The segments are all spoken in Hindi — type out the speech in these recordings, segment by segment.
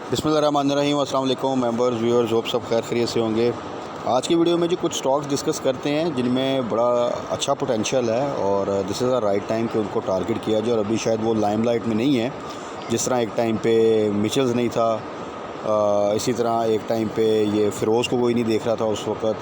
बिस्मिल्लाहिर्रहमानिर्रहीम। अस्सलाम वालेकुम मेंबर्स व्यूअर्स, होप सब खैर खैरियत से होंगे। आज की वीडियो में जो कुछ स्टॉक्स डिस्कस करते हैं जिनमें बड़ा अच्छा पोटेंशियल है और this is the right time कि उनको टारगेट किया जाए। और अभी शायद वो लाइमलाइट में नहीं है, जिस तरह एक टाइम पे मिचेल्स नहीं था, इसी तरह एक टाइम पे ये फ़िरोज़ को कोई नहीं देख रहा था उस वक़्त,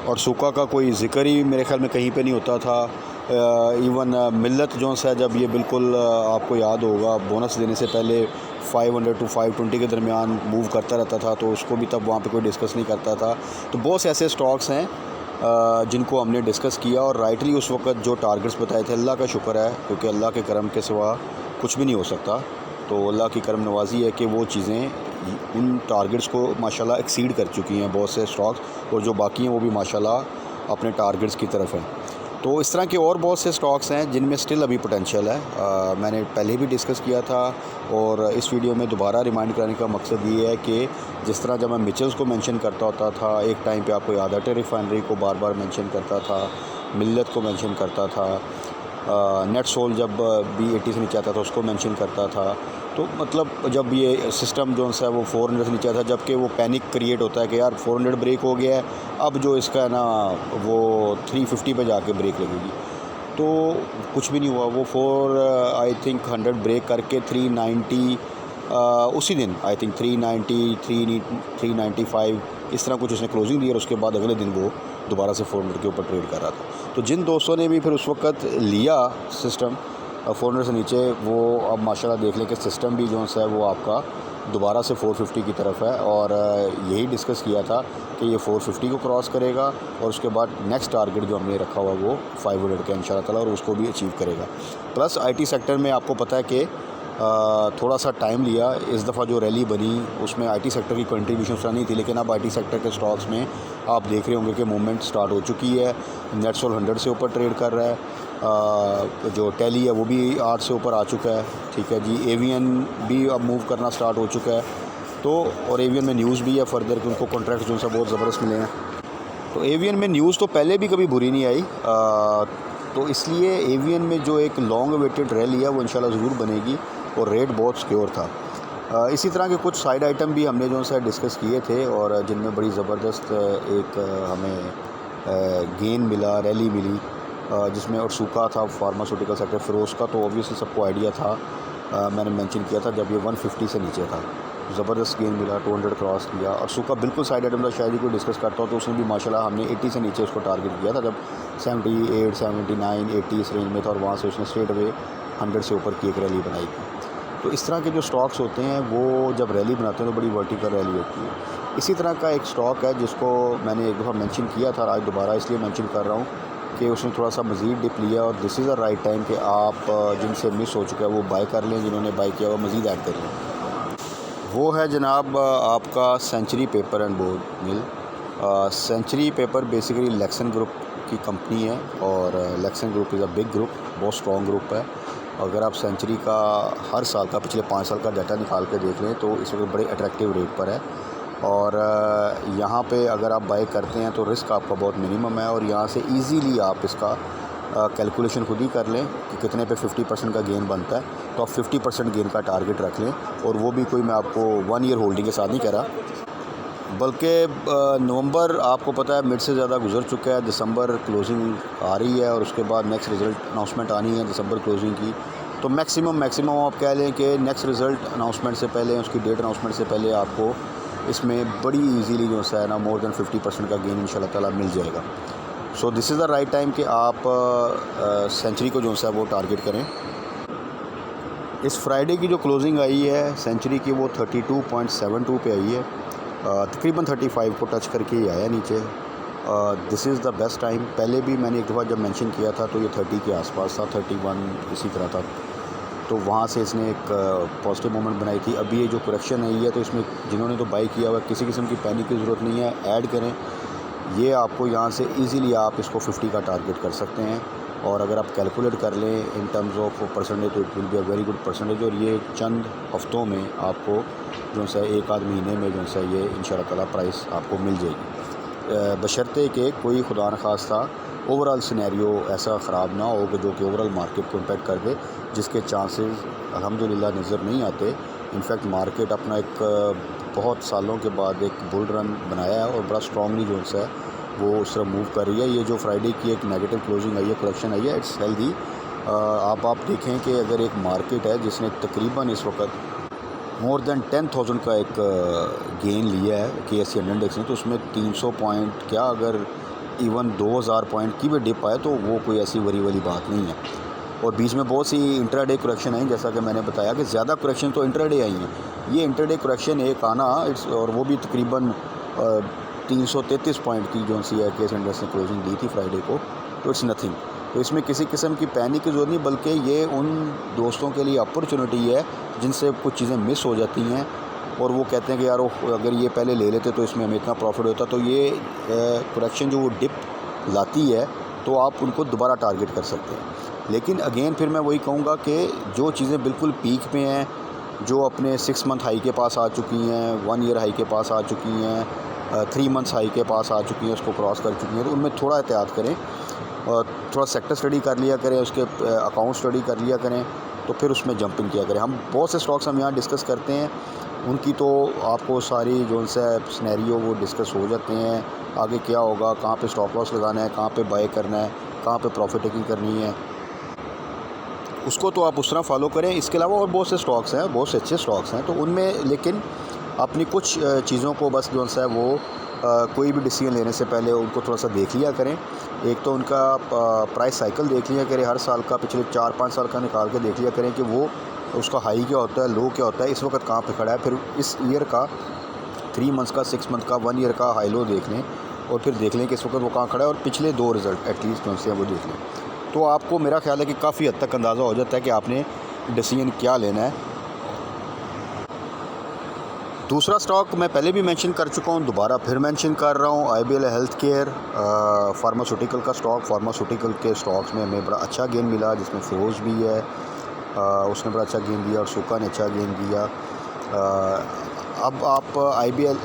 और सूका का कोई ज़िक्र ही मेरे ख़्याल में कहीं पे नहीं होता था। इवन मिल्लत जो है, जब ये बिल्कुल आपको याद होगा बोनस देने से पहले 500 टू 520 के दरमियान मूव करता रहता था, तो उसको भी तब वहाँ पे कोई डिस्कस नहीं करता था। तो बहुत से ऐसे स्टॉक्स हैं जिनको हमने डिस्कस किया और राइटली उस वक़्त जो टारगेट्स बताए थे, अल्लाह का शुक्र है क्योंकि अल्लाह के करम के सिवा कुछ भी नहीं हो सकता। तो अल्लाह की करम नवाज़ी है कि वो चीज़ें उन टारगेट्स को माशाल्लाह एक्सीड कर चुकी हैं बहुत से स्टॉक्स, और जो बाकी हैं वो भी माशाल्लाह अपने टारगेट्स की तरफ हैं। तो इस तरह के और बहुत से स्टॉक्स हैं जिनमें स्टिल अभी पोटेंशियल है। मैंने पहले भी डिस्कस किया था और इस वीडियो में दोबारा रिमाइंड कराने का मकसद ये है कि जिस तरह जब मैं मिचेल्स को मेंशन करता होता था, एक टाइम पे आपको याद है रिफाइनरी को बार बार मेंशन करता था, मिल्लत को मेंशन करता था, नेट सोल जब भी 80 से नीचे आता था उसको मेंशन करता था। तो मतलब जब ये सिस्टम जो है वो 400 से नीचे आता था, जबकि वो पैनिक क्रिएट होता है कि यार 400 ब्रेक हो गया है, अब जो इसका है ना वो 350 पे जाके ब्रेक लगेगी। तो कुछ भी नहीं हुआ, वो 4 ब्रेक करके 390 उसी दिन आई थिंक 390 395 इस तरह कुछ उसने क्लोजिंग दी और उसके बाद अगले दिन वो दोबारा से 400 के ऊपर ट्रेड कर रहा था। तो जिन दोस्तों ने भी फिर उस वक्त लिया सिस्टम 400 से नीचे, वो अब माशाल्लाह देख लें कि सिस्टम भी जो है वो आपका दोबारा से 450 की तरफ है। और यही डिस्कस किया था कि ये 450 को क्रॉस करेगा और उसके बाद नेक्स्ट टारगेट जो हमने रखा हुआ वो 500 का इंशाल्लाह ताला, और उसको भी अचीव करेगा। प्लस आईटी सेक्टर में आपको पता है कि थोड़ा सा टाइम लिया, इस दफ़ा जो रैली बनी उसमें आईटी सेक्टर की कंट्रीब्यूशन उतना नहीं थी, लेकिन अब आईटी सेक्टर के स्टॉक्स में आप देख रहे होंगे कि मूवमेंट स्टार्ट हो चुकी है। नेट सोल 100 से ऊपर ट्रेड कर रहा है, जो टेली है वो भी 8 से ऊपर आ चुका है, ठीक है जी। एवीएन भी अब मूव करना स्टार्ट हो चुका है। तो और एवीएन में न्यूज़ भी है फर्दर कि उनको कॉन्ट्रैक्ट जो है बहुत ज़बरदस्त मिले हैं। तो एवीएन में न्यूज़ तो पहले भी कभी बुरी नहीं आई, तो इसलिए एवीएन में जो एक लॉन्ग वेटेड रैली है वो इंशाल्लाह ज़रूर बनेगी और रेट बहुत सिक्योर था। इसी तरह के कुछ साइड आइटम भी हमने जो है डिस्कस किए थे और जिनमें बड़ी ज़बरदस्त एक हमें गेन मिला, रैली मिली, जिसमें और सूखा था फार्मास्यूटिकल सेक्टर, फ़िरोज़ का तो ऑब्वियसली सबको आइडिया था, मैंने मेंशन किया था जब ये 150 से नीचे था, ज़बरदस्त गेन मिला, 200 क्रॉस किया। और सूखा बिल्कुल साइड आइटम था, शायद ही कोई डिस्कस करता हो तो उसने भी माशाल्लाह हमने 80 से नीचे उसको टारगेट किया था, जब 78 79 80 इस रेंज में था, और वहाँ से उसने स्ट्रेट अवे 100 से ऊपर की एक रैली बनाई थी। तो इस तरह के जो स्टॉक्स होते हैं वो जब रैली बनाते हैं तो बड़ी वर्टिकल रैली होती है। इसी तरह का एक स्टॉक है जिसको मैंने एक दफ़ा मेंशन किया था, आज दोबारा इसलिए मेंशन कर रहा हूँ कि उसने थोड़ा सा मज़ीद डिप लिया और this is the right time कि आप जिनसे मिस हो चुका है वो बाय कर लें, जिन्होंने बाय किया हुआ मज़ीद ऐड कर लें। वो है जनाब आपका century paper and board mill. Century paper basically Lakson group की कंपनी है और Lakson group is a big group, बहुत स्ट्रॉन्ग ग्रुप है। अगर आप सेंचुरी का हर साल का पिछले 5 साल का डाटा निकाल के देख लें तो इस वक्त बड़े अट्रैक्टिव रेट पर है। और यहाँ पे अगर आप बाय करते हैं तो रिस्क आपका बहुत मिनिमम है और यहाँ से इजीली आप इसका कैलकुलेशन खुद ही कर लें कि कितने पे 50% का गेन बनता है, तो आप 50% गेन का टारगेट रख लें। और वो भी कोई मैं आपको 1 ईयर होल्डिंग के साथ नहीं कह रहा, बल्कि नवंबर आपको पता है मिड से ज़्यादा गुजर चुका है, दिसंबर क्लोजिंग आ रही है और उसके बाद नेक्स्ट रिज़ल्ट अनाउंसमेंट आनी है दिसंबर क्लोजिंग की। तो मैक्सिमम आप कह लें कि नेक्स्ट रिज़ल्ट अनाउंसमेंट से पहले, उसकी डेट अनाउंसमेंट से पहले आपको इसमें बड़ी इजीली जो है ना मोर देन 50% का गेन इंशाल्लाह ताला मिल जाएगा। So this is the right time कि आप सेंचुरी को जो है वो टारगेट करें। इस फ्राइडे की जो क्लोजिंग आई है सेंचुरी की वो 32.72 पे आई है, तकरीबन 35 को टच करके ही आया नीचे। This is the best time. पहले भी मैंने एक दफ़ा जब मेंशन किया था तो ये 30 के आसपास था, 31 इसी तरह था, तो वहाँ से इसने एक पॉजिटिव मोमेंट बनाई थी। अभी ये जो करेक्शन आई है तो इसमें जिन्होंने तो बाई किया हुआ किसी किस्म की पैनिक की ज़रूरत नहीं है, ऐड करें। ये आपको यहाँ से इजीली आप इसको 50 का टारगेट कर सकते हैं और अगर आप कैलकुलेट कर लें इन टर्म्स ऑफ परसेंटेज तो it will be a very good percentage. और ये चंद हफ्तों में आपको जो है एक आध महीने में जो है ये इंशाल्लाह ताला प्राइस आपको मिल जाएगी, बशर्ते कि कोई खुदा न खास्ता ओवरऑल सिनेरियो ऐसा ख़राब ना हो कि जो कि ओवरऑल मार्केट को इम्पैक्ट कर दे, जिसके चांसेस अल्हम्दुलिल्लाह नज़र नहीं आते। इनफैक्ट मार्केट अपना एक बहुत सालों के बाद एक बुल रन बनाया है और बड़ा स्ट्रांगली जो है वो उस तरह मूव कर रही है। ये जो फ्राइडे की एक नेगेटिव क्लोजिंग आई है, करेक्शन आई है, इट्स हेल्दी। आप देखें कि अगर एक मार्केट है जिसने तकरीबन इस वक्त मोर देन 10,000 का एक गेन लिया है KSE 100 इंडेक्स ने, तो उसमें 300 पॉइंट क्या अगर इवन 2000 पॉइंट की भी डिप आए तो वो कोई ऐसी वरी वाली बात नहीं है। और बीच में बहुत सी इंट्राडे करेक्शन आई, जैसा कि मैंने बताया कि ज़्यादा करेक्शन तो इंट्राडे आई हैं। ये इंट्राडे करेक्शन एक आना और वो भी तकरीबन 333 पॉइंट की जो सी है KSE इंडेक्स ने क्लोजिंग दी थी फ्राइडे को, तो इट्स नथिंग। तो इसमें किसी किस्म की पैनिक की ज़रूरत नहीं, बल्कि ये उन दोस्तों के लिए अपॉर्चुनिटी है जिनसे कुछ चीज़ें मिस हो जाती हैं और वो कहते हैं कि यार अगर ये पहले ले लेते तो इसमें हमें इतना प्रॉफिट होता। तो ये करेक्शन जो वो डिप लाती है तो आप उनको दोबारा टारगेट कर सकते हैं। लेकिन अगेन फिर मैं वही कहूँगा कि जो चीज़ें बिल्कुल पीक पे हैं, जो अपने 6 मंथ हाई के पास आ चुकी हैं, 1 ईयर हाई के पास आ चुकी हैं, 3 मंथ्स हाई के पास आ चुकी हैं, उसको क्रॉस कर चुकी हैं, तो उनमें थोड़ा एहतियात करें और थोड़ा सेक्टर स्टडी कर लिया करें, उसके अकाउंट स्टडी कर लिया करें, तो फिर उसमें जंपिंग किया करें। हम बहुत से स्टॉक्स हम यहाँ डिस्कस करते हैं, उनकी तो आपको सारी जो सा सिनेरियो वो डिस्कस हो जाते हैं, आगे क्या होगा, कहाँ पे स्टॉप लॉस लगाना है, कहाँ पे बाय करना है, कहाँ पे प्रॉफिट टेकिंग करनी है, उसको तो आप उस तरह फॉलो करें। इसके अलावा और बहुत से स्टॉक्स हैं, बहुत से अच्छे स्टॉक्स हैं, तो उनमें लेकिन अपनी कुछ चीज़ों को बस जो सा है वो कोई भी डिसीजन लेने से पहले उनको थोड़ा सा देख लिया करें। एक तो उनका प्राइस साइकिल देख लिया करें, हर साल का पिछले 4-5 साल का निकाल के देख लिया करें कि वो उसका हाई क्या होता है, लो क्या होता है, इस वक्त कहाँ पे खड़ा है। फिर इस ईयर का 3 मंथ्स का, 6 मंथ का, 1 ईयर का हाई लो देख लें और फिर देख लें कि इस वक्त वो कहाँ खड़ा है, और पिछले 2 रिज़ल्ट एटलीस्ट जो से वो देख लें। तो आपको मेरा ख्याल है कि काफ़ी हद तक अंदाज़ा हो जाता है कि आपने डिसीजन क्या लेना है। दूसरा स्टॉक मैं पहले भी मेंशन कर चुका हूँ, दोबारा फिर मेंशन कर रहा हूँ, IBL हेल्थ केयर फार्मास्यूटिकल का स्टॉक। फार्मास्यूटिकल के स्टॉक्स में हमें बड़ा अच्छा गेन मिला, जिसमें फिरोज़ भी है, उसने बड़ा अच्छा गेन दिया और सुका ने अच्छा गेन दिया। अब आप IBL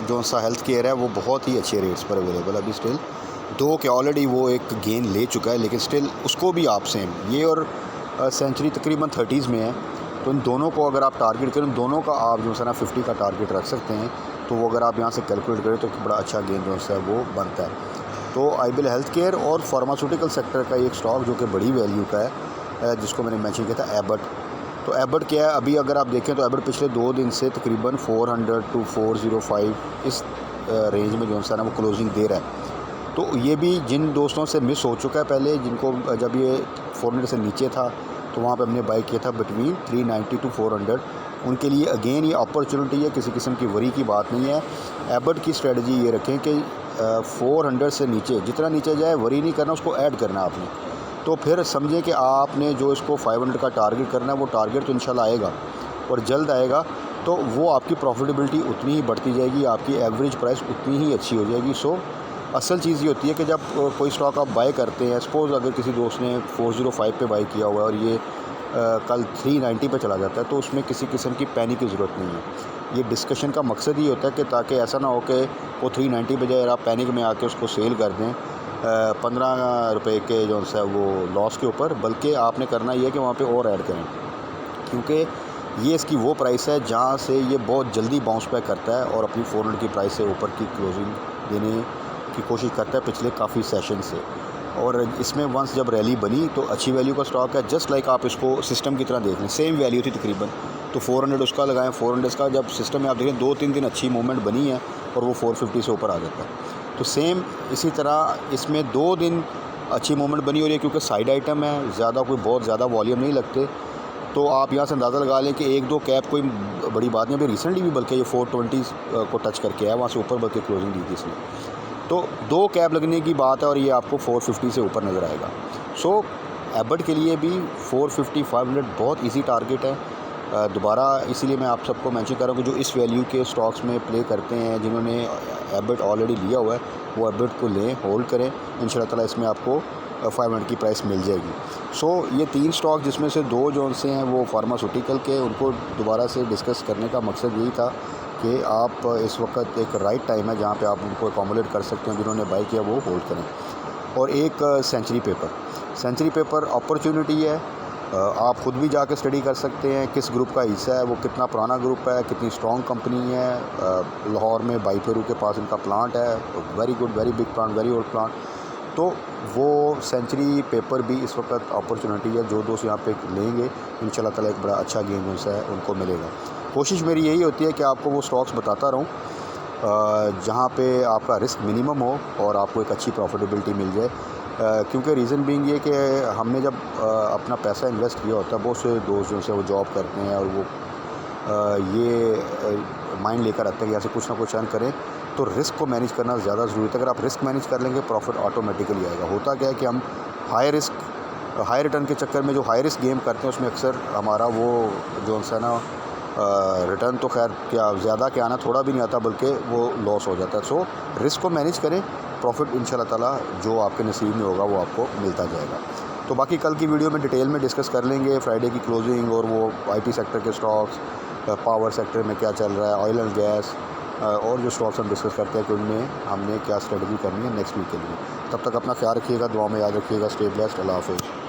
जो सा हेल्थ केयर है वो बहुत ही अच्छे रेट्स पर अवेलेबल है अभी स्टिल, दो के ऑलरेडी वो एक गेन ले चुका है, लेकिन स्टिल उसको भी आप सेम ये और सेंचुरी तकरीबन 30s में है, तो इन दोनों को अगर आप टारगेट करें, दोनों का आप जो है ना 50 का टारगेट रख सकते हैं। तो वो अगर आप यहाँ से कैलकुलेट करें तो बड़ा अच्छा गेन जो है वो बनता है। तो IBL हेल्थ केयर और फार्मास्यूटिकल सेक्टर का एक स्टॉक जो कि बड़ी वैल्यू का है, जिसको मैंने मेंशन किया था, एबट। तो एबट क्या है, अभी अगर आप देखें तो एबट पिछले 2 दिन से तकरीबन 400 to 405 इस रेंज में जो है ना वो क्लोजिंग दे रहा है। तो ये भी जिन दोस्तों से मिस हो चुका है पहले, जिनको जब ये 400 से नीचे था तो वहाँ पे हमने बाई किया था बिटवीन 390 to 400, उनके लिए अगेन ये अपॉर्चुनिटी है, किसी किस्म की वरी की बात नहीं है। एबट की स्ट्रेटजी ये रखें कि 400 से नीचे जितना नीचे जाए वरी नहीं करना, उसको ऐड करना आपने। तो फिर समझें कि आपने जो इसको 500 का टारगेट करना है, वो टारगेट तो इंशाल्लाह आएगा और जल्द आएगा, तो वो आपकी प्रॉफिटेबिलिटी उतनी ही बढ़ती जाएगी, आपकी एवरेज प्राइस उतनी ही अच्छी हो जाएगी। सो असल चीज़ ये होती है कि जब कोई स्टॉक आप बाय करते हैं, सपोज़ अगर किसी दोस्त ने 405 पे बाय किया हुआ है और ये कल 390 पे चला जाता है, तो उसमें किसी किस्म की पैनिक की ज़रूरत नहीं है। ये डिस्कशन का मकसद ही होता है कि ताकि ऐसा ना हो कि वो 390 पे जाए, आप पैनिक में आके उसको सेल कर दें 15 रुपये के जो है वो लॉस के ऊपर, बल्कि आपने करना ये है कि वहाँ पे और ऐड करें, क्योंकि ये इसकी वो प्राइस है जहाँ से ये बहुत जल्दी बाउंस बैक करता है और अपनी 400 की प्राइस से ऊपर की क्लोजिंग देने की कोशिश करता है पिछले काफ़ी सेशन से। और इसमें वंस जब रैली बनी तो अच्छी वैल्यू का स्टॉक है, जस्ट लाइक आप इसको सिस्टम की तरह देख लें, सेम वैल्यू थी तकरीबन, तो 400 उसका लगाएं, 400 का जब सिस्टम में आप देखें 2-3 दिन अच्छी मूवमेंट बनी है और वो 450 से ऊपर आ जाता है। तो सेम इसी तरह इसमें 2 दिन अच्छी मूवमेंट बनी हो रही है, क्योंकि साइड आइटम है, ज़्यादा कोई बहुत ज़्यादा वॉल्यूम नहीं लगते, तो आप यहाँ से अंदाज़ा लगा लें कि 1-2 कैप कोई बड़ी बात नहीं। अभी रिसेंटली भी बल्कि ये 420 को टच करके आया, वहाँ से ऊपर बल्कि क्लोजिंग दी थी इसने, तो 2 कैप लगने की बात है और ये आपको 450 से ऊपर नज़र आएगा। सो एबट के लिए भी 450-500 बहुत इजी टारगेट है। दोबारा इसीलिए मैं आप सबको मेंशन कर रहा हूँ कि जो इस वैल्यू के स्टॉक्स में प्ले करते हैं, जिन्होंने एबट ऑलरेडी लिया हुआ है, वो एबट को लें, होल्ड करें, इंशाल्लाह ताला इसमें आपको 500 की प्राइस मिल जाएगी। सो ये 3 स्टॉक जिसमें से 2 जो से हैं वो फार्मास्यूटिकल के, उनको दोबारा से डिस्कस करने का मकसद यही था कि आप इस वक्त एक राइट टाइम है जहाँ पे आप उनको अकोमोडेट कर सकते हैं, जिन्होंने बाई किया वो होल्ड करें। और एक सेंचुरी पेपर अपॉर्चुनिटी है, आप ख़ुद भी जाकर स्टडी कर सकते हैं किस ग्रुप का हिस्सा है, वो कितना पुराना ग्रुप है, कितनी स्ट्रॉन्ग कंपनी है। लाहौर में बाईपेरू के पास इनका प्लांट है, very good, very big plant, very old plant. तो वो सेंचुरी पेपर भी इस वक्त अपॉर्चुनिटी है, जो दोस्त यहाँ पे लेंगे इंशाल्लाह ताला एक बड़ा अच्छा गेम जो है उनको मिलेगा। कोशिश मेरी यही होती है कि आपको वो स्टॉक्स बताता रहूँ जहाँ पे आपका रिस्क मिनिमम हो और आपको एक अच्छी प्रॉफिटेबिलिटी मिल जाए। क्योंकि रीज़न बीइंग ये कि हमने जब अपना पैसा इन्वेस्ट किया होता है, बहुत से दोस्त जो से वो जॉब करते हैं और वो ये माइंड लेकर आते हैं कि ऐसे कुछ ना कुछ अर्न करें, तो रिस्क को मैनेज करना ज़्यादा ज़रूरी है। अगर आप रिस्क मैनेज कर लेंगे प्रॉफिट ऑटोमेटिकली आएगा। होता क्या है कि हम हाई रिटर्न के चक्कर में जो हाई रिस्क गेम करते हैं उसमें अक्सर हमारा वो जो है ना रिटर्न तो खैर क्या ज़्यादा क्या आना, थोड़ा भी नहीं आता, बल्कि वो लॉस हो जाता है। सो रिस्क को मैनेज करें, प्रॉफिट इंशाल्लाह ताला जो आपके नसीब में होगा वो आपको मिलता जाएगा। तो बाकी कल की वीडियो में डिटेल में डिस्कस कर लेंगे फ्राइडे की क्लोजिंग और वो आईटी सेक्टर के स्टॉक्स, पावर सेक्टर में क्या चल रहा है, ऑयल एंड गैस, और जो स्टॉक्स हम डिस्कस करते हैं कि उनमें हमने क्या स्ट्रेटजी करनी है नेक्स्ट वीक के लिए। तब तक अपना ख्याल रखिएगा, दुआ में याद रखिएगा। स्टे ब्लेस्ड, अल्लाह हाफ़िज़।